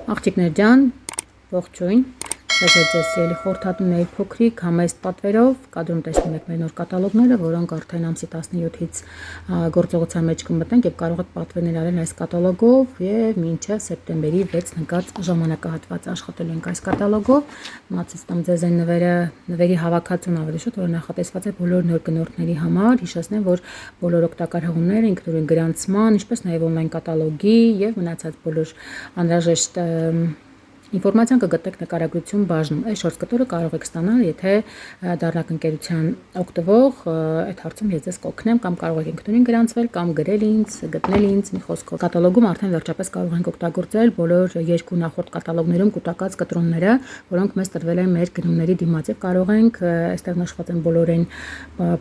Աղջիկներ ջան, ողջույն, ես ձեզ սիրելի խորհրդատուների փոքրիկ համեստ պատվերով կադրում տեսնում եք մեր նոր կատալոգները, որոնք արդեն ամսի 17-ից գործողության մեջ կմտնենք եւ կարող եք պատվերներ արել այս կատալոգով եւ մինչեւ սեպտեմբերի 6 նկած ժամանակահատված աշխատելու ենք այս կատալոգով։ Մացից տամ ձեզ այն նվերի հավաքածուն ավելի շուտ, որ նախատեսված է բոլոր նոր գնորդների համար։ Հիշեցնեմ, որ բոլոր օգտակար հղումները ինքնուրույն գրանցման, ինչպես նաեւ on-line կատալոգի եւ մնացած բոլոր անհրաժեշտ ինֆորմացիան կգտնեք նկարագրություն բաժնում։ Այս շորտ կտորը կարող եք ստանալ, եթե դառնաք ընկերության օգտվող, այդ հարցում ես ձեզ կօգնեմ, կամ կարող եք ինքնուրույն գրանցվել, կամ գրել ինձ, գտնել ինձ, մի խոսքով։ Կատալոգում արդեն վերջապես կարող ենք օգտագործել բոլոր երկու նախորդ կատալոգներում կուտակած կտրոնները, որոնք մեզ տրվել են մեր գնումների դիմաց, եւ կարող ենք այստեղ նշված են բոլոր այն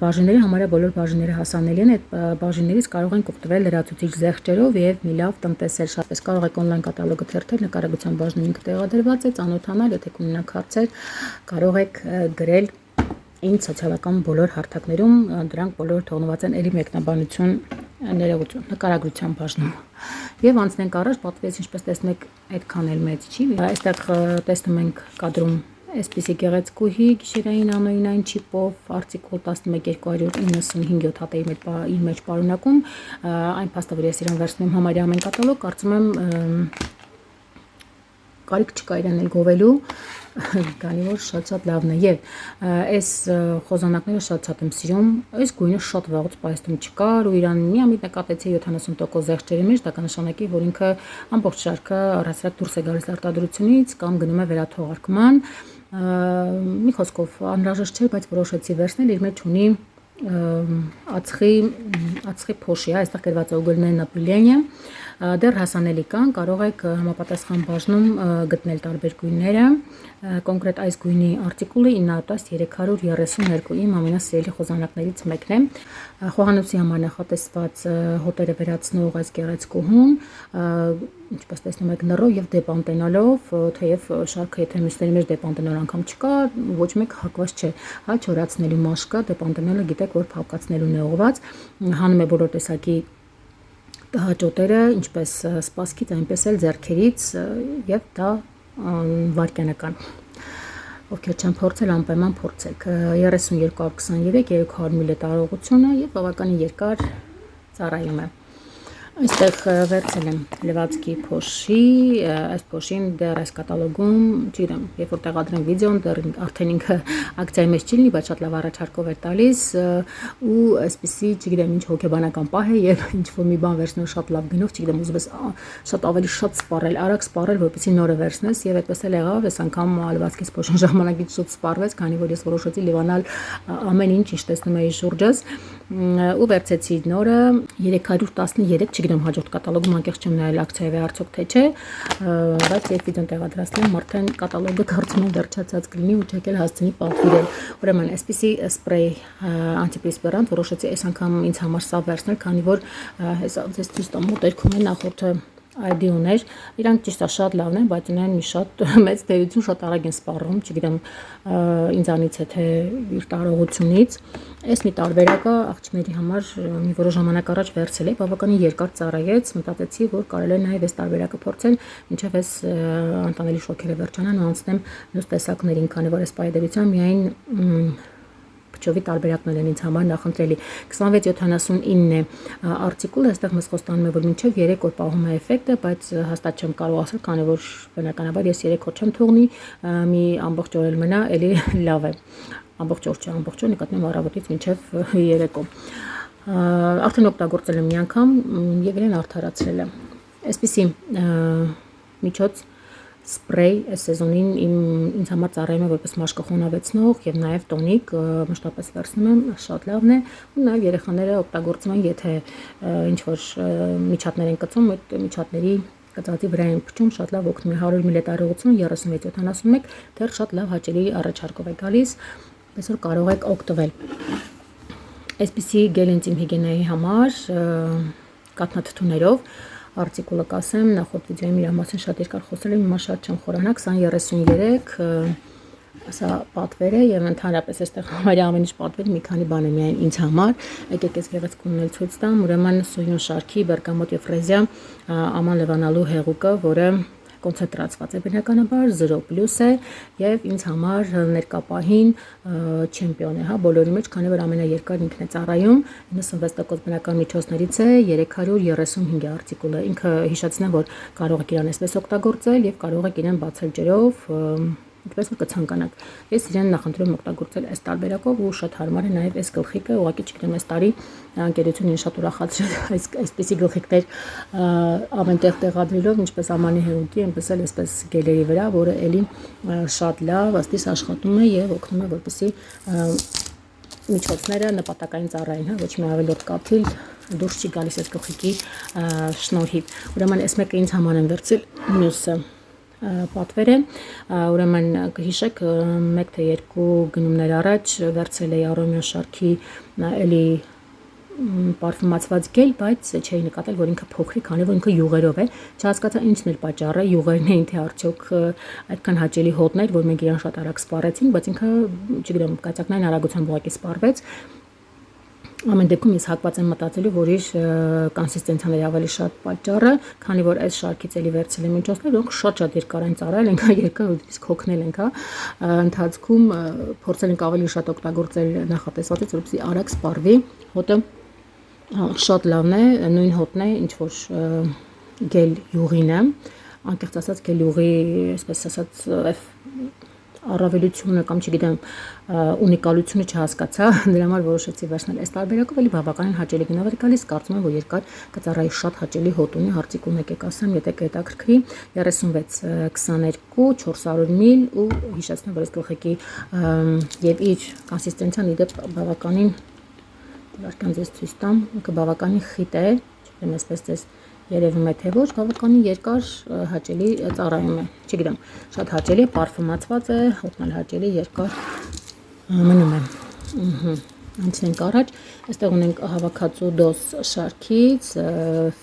բաժինները, համարյա բոլոր բաժինները հասանելի են, այդ բաժիններից կարող ենք օգտվել լրացուցիչ զեղչերով եւ մի լավ տնտեսել։ Շատպես կարող եք on-line կատալոգը թերթել, նկարագրության բաժնում ինքը տեղադրված է, ծանոթանալ, եթե կունենաք հարցեր, կարող եք գրել ինձ սոցիալական բոլոր հարթակներում, դրանք բոլորը թողնված են էլի մեկնաբանություն ներողություն նկարագրության բաժնում։ Եվ անցնենք առաջ, պատվից ինչպես տեսնում եք, այդքան էլ մեծ չի։ Այստեղ տեսնում ենք կադրում այսպիսի գեղեցկուհի գիշերային անօրինային չիպով արտիկուլ 11295 հատեի իր մեջ պարունակում, այն փաստը, որ ես իրան վերցնում եմ համարյա ամեն կատալոգ, կարծում եմ կարիք չկա իրան էլ գովելու, քանի որ շատ լավն է եւ այս խոզանակները շատ եմ սիրում, այս գույնը շատ վաղուց պայստում չկար ու իրան միամիտ նկատեցի 70% զեղչերի մեջ, դա կնշանակի, որ ինքը ամբողջ շարքը առհասարակ դուրս է գալիս արտադրությունից կամ գնում է վերաթողարկման, մի խոսքով անհրաժեշտ չէ, բայց որոշեցի վերցնել, իր մեջ ունի ածխի փոշի, այստեղ գրված է ուգլնեն ապիլենիա, դեռ հասանելի կան, կարող եք համապատասխան բաժնում գտնել տարբեր գույները, կոնկրետ այս գույնի արտիկուլը 910-332 իմ ամենասիրելի խոզանակներից մեկն է, խոհանոցի համար նախատեսված հոտերը վերացնող այս գեղեցկուհուն, ինչպես տեսնում եք նռով եւ դեպանտենալով, թեև շարքը եթե մյուսների մեջ դեպանտենալ անգամ չկա, ոչ մեկ հակված չէ, հա չորացնելու մաշ կա, դեպանտենալը գիտեք որ փակացնելուն է ուղղված, հանում է բոլոր տեսակի հաճոտերը, ինչպես սպասքից, այնպես էլ ձեռքերից եւ դա վարքյանական։ Ովքեր չեն փորձել, անպայման փորձեք։ 3223 300 մլ տարողությունը եւ բավականին երկար ծառայում է։ Այստեղ վերցել եմ լվացքի փոշի, այս փոշին դեռ այս կատալոգում, չգիտեմ, երբ որ տեղադրեմ վիդեոն, դեռ արդեն ինքը ակցիայի մեջ չի լինի, բայց շատ լավ առաջարկով էր տալիս ու այսպեսի, չգիտեմ, ինչ հոգեբանական պահ է եւ ինչ որ մի բան վերցնող շատ լավ գնով, չգիտեմ, ուզում ես շատ ավելի շատ սպառել, արագ սպառել, որպեսզի նորը վերցնես եւ այդպես էլ եղավ, այս անգամ լվացքից փոշին ժամանակից շուտ սպառվեց, քանի որ ես որոշեցի լիվանալ ամեն ինչ, ինչ տեսնում էի շուրջս ու վերցեցի նորը 313, չգիտեմ հաջորդ կատալոգում անկեղծ չեմ նայել ակցիայի արդյոք թե չէ, բայց երբ վիդեոն տեղադրացնեմ, արդեն կատալոգը կարծում եմ վերջացած կլինի ու չեք էլ հասցնի պատվիրել։ Ուրեմն այսպիսի սպրեյ անտիպրեսպիրանտ որոշեցի այս անգամ ինձ համար սա վերցնել, քանի որ հեսա ձեզ ցույց տամ մոտերքում է նախորդը ID ուներ, իրանք ճիշտ է շատ լավն են, բայց ունեն մի շատ մեծ տերություն, շատ արագ են սպառվում, չգիտեմ ինձանից է թե իր տարողությունից։ Այս մի տարբերակը աղջիկների համար մի որոշ ժամանակ առաջ վերցել էի, բավականին երկար ծառայեց, մտածեցի, որ կարելի է նաև այս տարբերակը փորձել, մինչև այս անտանելի շոկերը վերջանան ու անցնեմ մյուս տեսակներին, քանի որ այս պայդերության միայն Փչովի տարբերակներ են ինձ համար նախընտրելի 2679 է արտիկուլը, այստեղ մեզ խոստանում է, որ մինչև 3 օր պահում է էֆեկտը, բայց հաստատ չեմ կարող ասել, քանի որ բնականաբար ես 3 օր չեմ թողնի, մի ամբողջ օր էլ մնա, էլի լավ է։ Ամբողջ օր չէ, ամբողջ օր նկատի եմ առավոտից մինչև երեկո։ Արդեն օգտագործել եմ մի անգամ եւ իրեն արդարացրել եմ։ Այսպիսի միջոց սպրեյ այս սեզոնին ինձ համար ծառայում է որպես մաշկախոնավեցնող եւ նաեւ տոնիկ, մշտապես վերցնում եմ, շատ լավն է ու նաեւ երեխաները օգտագործում են, եթե ինչ որ միջատներ են կծում, այդ միջատների կծածի վրա են փչում, շատ լավ օգնում է 100 մլ տարողություն 3671, դեռ շատ լավ հաճելի առաջարկով է գալիս, այսօր կարող եք օգտվել։ Այսպիսի գել ինտիմ հիգիենայի համար կաթնաթթուներով արտիկուլը կասեմ, նախորդ վիդեոյում իր մասին շատ երկար խոսել եմ, հիմա շատ չեմ խորանալ, 2033 սա պատվեր է եւ ընդհանրապես այստեղ համարյա ամեն ինչ պատվեր, մի քանի բան է միայն ինձ համար, եկեք այս գեղեցկունն էլ ցույց տամ, ուրեմն Սոյուն շարքի բերգամոտ եւ ֆրեզիա աման լևանալու հեղուկը, որը կոնցենտրացված է բնականաբար 0+ է եւ ինձ համար ներկապահին չեմպիոն է, հա, բոլորի մեջ, քանի որ ամենաերկար ինքն է ծառայում 96% բնական միջոցներից է 335 արտիկուլը։ Ինքը հիշեցնեմ, որ կարող եք իրան այսպես օգտագործել եւ կարող եք իրեն բացել ջրով, ինչպես որ կցանկանաք։ Ես իրեն նախընտրում օգտագործել այս տարբերակով ու շատ հարմար է նաև այս գլխիկը, ուղղակի չգիտեմ, այս տարի անկերությունը ինձ շատ ուրախացրել այսպիսի գլխիկներ ամենտեղ տեղադրելով, ինչպես ամանի հեղուկի, այնպես էլ այսպես գելերի վրա, որը էլի շատ լավ աստիս աշխատում է եւ օգնում է, որպեսզի միջոցները նպատակային ծառայեն, հա, ոչ մի ավելորդ կաթիլ դուրս չի գալիս այս գլխիկի շնորհիվ։ Ուրեմն այս մեկը ինձ համար են վերցել, մյուսը պատվեր է, ուրեմն կհիշեք 1 թե 2 գնումներ առաջ վերցել էի Արոմյո շարքի էլի պարֆումացված գել, բայց չէի նկատել, որ ինքը փոքր է, քանի որ ինքը յուղերով է, չհասկացա ինչն էր պատճառը, յուղերն էին թե արդյոք այդքան հաճելի հոտներ, որ մենք իրան շատ արագ սպառեցինք, բայց ինքը, չգիտեմ, կայծակնային արագությամբ ուղղակի սպառվեց։ Ամեն դեպքում ես հակված եմ մտածելու, որ իր կոնսիստենցիան է ավելի շատ պատճառը, քանի որ այս շարքից էլի վերցել եմ միջոցներ, որոնք շատ երկար են ծառայել, ենք երկար իսկ հոգնել ենք, հա, ընթացքում փորձել ենք ավելի շատ օգտագործել նախատեսվածից, որպեսզի արագ սպառվի հոտը, շատ լավն է, նույն հոտն է, ինչ որ գել յուղին է, անկեղծ ասած գել յուղի, այսպես ասած, առավելությունը կամ չգիտեմ ունիկալությունը չհասկացա, դրա համար որոշեցի վերցնել այս տարբերակով, էլի բավականին հաճելի գնով էր գալիս, կարծում եմ, որ երկար կծառայի շատ հաճելի հոտ ունի, արտիկուլ եկեք ասեմ, եթե կհետաքրքրի 36-22 400 ml ու հիշեցնեմ, որ այս գլխիկի եւ իր կոնսիստենցիան իդեպ բավականին դարձան ձեզ ցույց տամ, ինքը բավականին խիտ է, չգիտեմ այսպես ձեզ երևում է թե ոչ, բավականին երկար հաճելի ծառայում է, չգիտեմ, շատ հաճելի է, պարֆումացված է, հոտն էլ հաճելի, երկար մնում է։ Անցնենք առաջ, այստեղ ունենք հավաքածու դոս շարքից,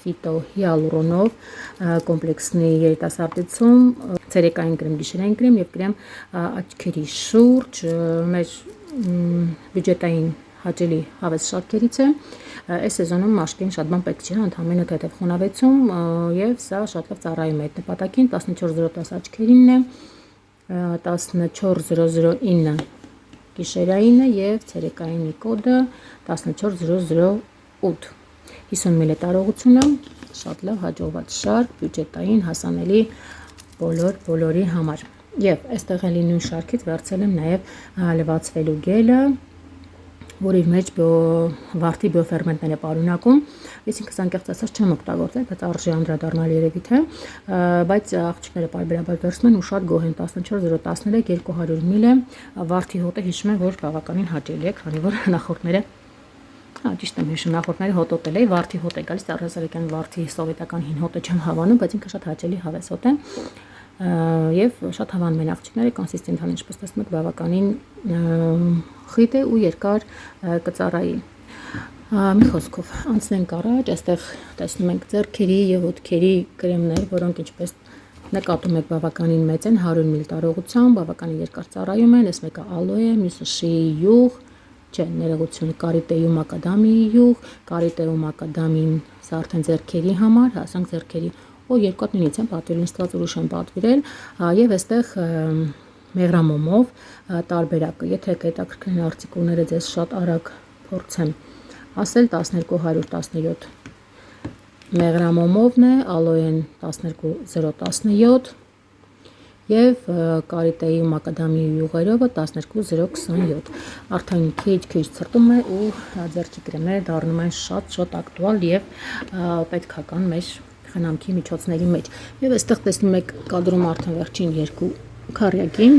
ֆիտոհիալուրոնով կոմպլեքսնի երիտասարդեցում, ցերեկային կրեմ, գիշերային կրեմ եւ կրեմ աչքերի շուրջ, մեր բյուջետային հաճելի հավես շարքերից է, այս սեզոնում մաշկին շատ բան պետք չի, ընդհանրապես թեթև խոնավեցում եւ սա շատ լավ ծառայում է այդ նպատակին, 14:10 աչքերինն է, 14:09 գիշերայինը եւ ցերեկայինի կոդը 14:08 50 ml տարողությունը, շատ լավ հաջողված շարք, բյուջետային, հասանելի բոլորի համար։ Եվ այստեղ էլի նույն շարքից վերցել եմ նաեւ լվացվելու գելը, որ իր մեջ վարդի բիոֆերմենտներ է պարունակում, այսինքն անկեղծ ասած չեմ օգտագործել, բայց արժի անդրադառնալ երևի թե, բայց աղջիկները պարբերաբար վերցնում են ու շատ գոհ են 14:13 200 ml է, վարդի հոտը հիշում եմ, որ բավականին հաճելի է, քանի որ նախորդները ճիշտ եմ հիշում, նախորդները հոտոտել էի, վարդի հոտ է գալիս, առհասարակ վարդի սովետական հին հոտը չեմ հավանում, բայց ինքը շատ հաճելի հավես հոտ է եւ շատ հավանում են աղջիկները, կոնսիստենտ են, ինչպես տեսնում եք, բավականին խիտ է ու երկար կծառայի։ Մի խոսքով անցնենք առաջ, այստեղ տեսնում ենք ձեռքերի եւ ոտքերի կրեմներ, որոնք ինչպես նկատում եք բավականին մեծ են, 100 ml տարողությամբ, բավականին երկար ծառայում են, այս մեկը ալոե, մյուսը շիի յուղ, չէ, ներողություն, կարիտեյու մակադամիի յուղ, կարիտեյու մակադամին սա արդեն ձեռքերի համար, հասանք ձեռքերի ու երկու հատ նույնից են պատվիրել, ինձ թվաց ուրիշ են պատվիրել եւ այստեղ մեղրամոմով տարբերակը, եթե հետաքրքրեն արտիկուլները ձեզ շատ արագ փորձեմ ասել, 1217 մեղրամոմովն է, ալոեն 12017 եւ կարիտեի մակադամի յուղերովը 12027, արդեն քիչ ցրտում է ու ձեռքի կրեմները դառնում են շատ ակտուալ եւ պետքական մեր խնամքի միջոցների մեջ։ Եվ այստեղ տեսնում եք կադրում արդեն վերջին երկու քարյակին,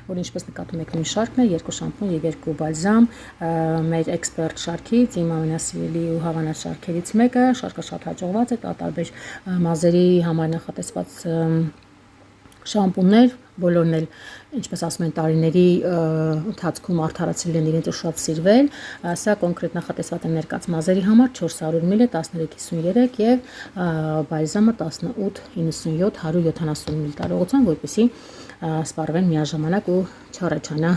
որ ինչպես նկատում եք նույն շարքն է, երկու շամպուն եւ երկու բալզամ, մեր էքսպերտ շարքից, իմ ամենասիրելի ու հավանած շարքերից մեկը, շարքը շատ հաջողված է, տարբեր մազերի համար նախատեսված շամպուններ, բոլորն էլ ինչպես ասում են տարիների ընթացքում արդարացրել են իրենց ու շատ սիրվել, սա կոնկրետ նախատեսված է ներկած մազերի համար 400 մլ 1353 եւ բալզամը 1897 170 մլ տարողությամբ, որպեսզի սպառվեն միաժամանակ ու չառաջանա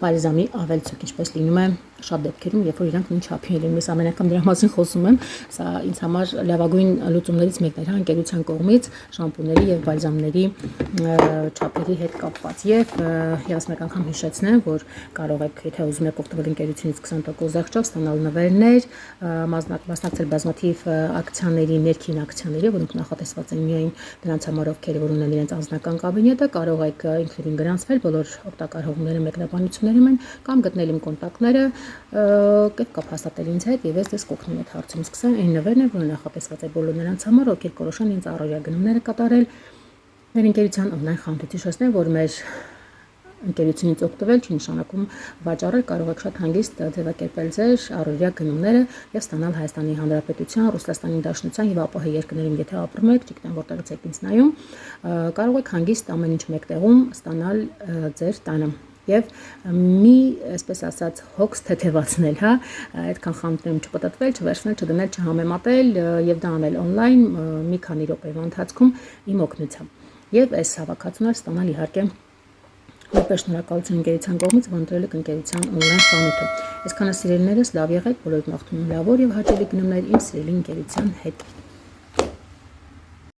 բալզամի ավելցուկ, ինչպես լինում է շատ դեպքերում, երբ որ իրանք նույն չափի են, ես ամեն անգամ դրա մասին խոսում եմ, սա ինձ համար լավագույն լուծումներից մեկն էր, ընկերության կողմից շամպուների եւ բալզամների չափերի հետ կապված եւ ես մեկ անգամ հիշեցնեմ, որ կարող եք, եթե ուզում եք օգտվել ընկերությունից 20% զեղչով, ստանալ նվերներ, մասնակցել բազմաթիվ ակցիաների, ներքին ակցիաների, որոնք նախատեսված են միայն դրանց համար, ովքեր որ ունեն իրենց անձնական կաբինետը, կարող եք ինքնուրույն գրանցվել, բոլոր օգտակար հողմերը մեկնաբանություններում են, կամ գտնել իմ կոնտակտները, կապ հաստատել ինձ հետ եւ ես դες կօգնեմ այդ հարցում։ Սկսա այն նվերն է, որը նախատեսված է բոլոր նրանց համար, ովքեր կորոշան իրենց առօրյա գնումները կատարել մեր ընկերության օնլայն խանութից։ Հիշեցնեմ, որ մեր ընկերությունից օգտվել չի նշանակում վաճառել, կարող եք շատ հանգիստ ձևակերպել ձեր առօրյա գնումները եւ ստանալ Հայաստանի Հանրապետության, Ռուսաստանի Դաշնության եւ ԱՊՀ երկրներում, եթե ապրում եք, չգիտեմ որտեղից եք ինձ նայում, կարող եք հանգիստ ամեն ինչ մեկ տեղում ստանալ ձեր տանը։ Եվ մի, այսպես ասած, հոգս թեթևացնել, հա, այդքան խանութներում չպտտվել, չվերցնել, չդնել, չհամեմատել եւ դա անել օնլայն մի քանի րոպեվա ընթացքում իմ օգնությամբ։ Եվ այս հավաքածուն ստանալ իհարկե որպես շնորհակալություն ընկերության կողմից, որ ընտրել եք ընկերության օնլայն խանութը։ Այսքանը սիրելիներս, լավ եղեք, բոլորիդ մաղթում եմ լավ օր եւ հաճելի գնումներ իմ սիրելի ընկերության հետ։